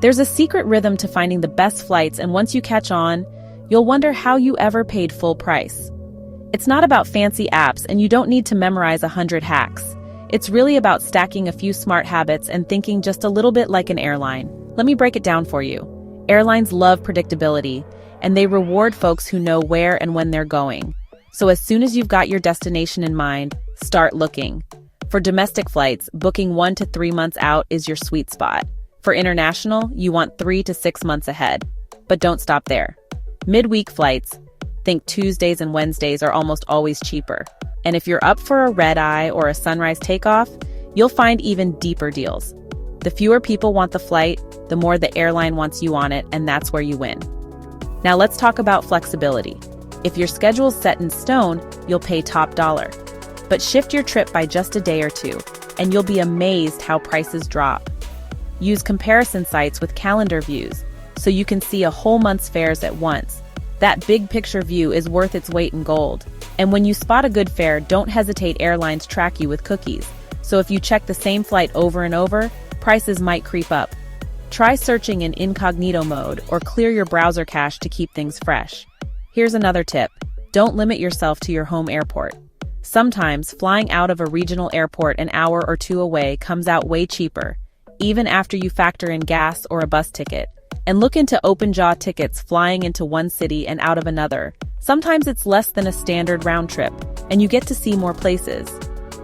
There's a secret rhythm to finding the best flights, and once you catch on, you'll wonder how you ever paid full price. It's not about fancy apps, and you don't need to memorize 100 hacks. It's really about stacking a few smart habits and thinking just a little bit like an airline. Let me break it down for you. Airlines love predictability, and they reward folks who know where and when they're going. So as soon as you've got your destination in mind, start looking. For domestic flights, booking 1 to 3 months out is your sweet spot. For international, you want 3 to 6 months ahead. But don't stop there. Midweek flights, think Tuesdays and Wednesdays, are almost always cheaper. And if you're up for a red-eye or a sunrise takeoff, you'll find even deeper deals. The fewer people want the flight, the more the airline wants you on it, and that's where you win. Now let's talk about flexibility. If your schedule's set in stone, you'll pay top dollar. But shift your trip by just a day or two, and you'll be amazed how prices drop. Use comparison sites with calendar views, so you can see a whole month's fares at once. That big picture view is worth its weight in gold. And when you spot a good fare, don't hesitate. Airlines track you with cookies. So if you check the same flight over and over, prices might creep up. Try searching in incognito mode or clear your browser cache to keep things fresh. Here's another tip. Don't limit yourself to your home airport. Sometimes flying out of a regional airport an hour or two away comes out way cheaper, even after you factor in gas or a bus ticket. And look into open-jaw tickets flying into one city and out of another. Sometimes it's less than a standard round trip, and you get to see more places.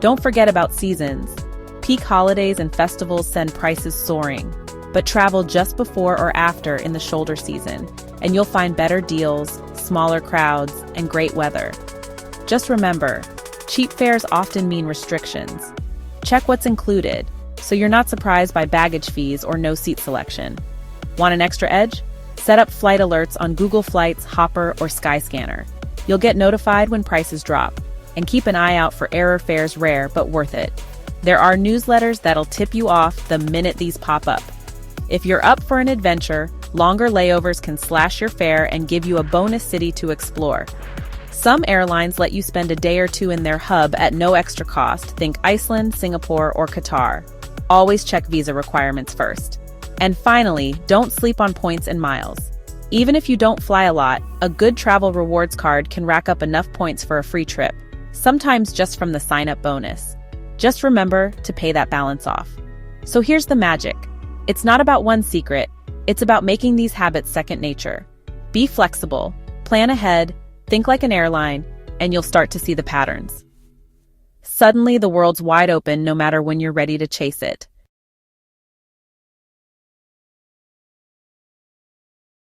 Don't forget about seasons. Peak holidays and festivals send prices soaring, but travel just before or after in the shoulder season, and you'll find better deals, smaller crowds, and great weather. Just remember, cheap fares often mean restrictions. Check what's included, so you're not surprised by baggage fees or no seat selection. Want an extra edge? Set up flight alerts on Google Flights, Hopper, or Skyscanner. You'll get notified when prices drop. And keep an eye out for error fares, rare but worth it. There are newsletters that'll tip you off the minute these pop up. If you're up for an adventure, longer layovers can slash your fare and give you a bonus city to explore. Some airlines let you spend a day or two in their hub at no extra cost. Think Iceland, Singapore, or Qatar. Always check visa requirements first. And finally, don't sleep on points and miles. Even if you don't fly a lot, a good travel rewards card can rack up enough points for a free trip, sometimes just from the sign-up bonus. Just remember to pay that balance off. So here's the magic. It's not about one secret, it's about making these habits second nature. Be flexible, plan ahead, think like an airline, and you'll start to see the patterns. Suddenly, the world's wide open no matter when you're ready to chase it.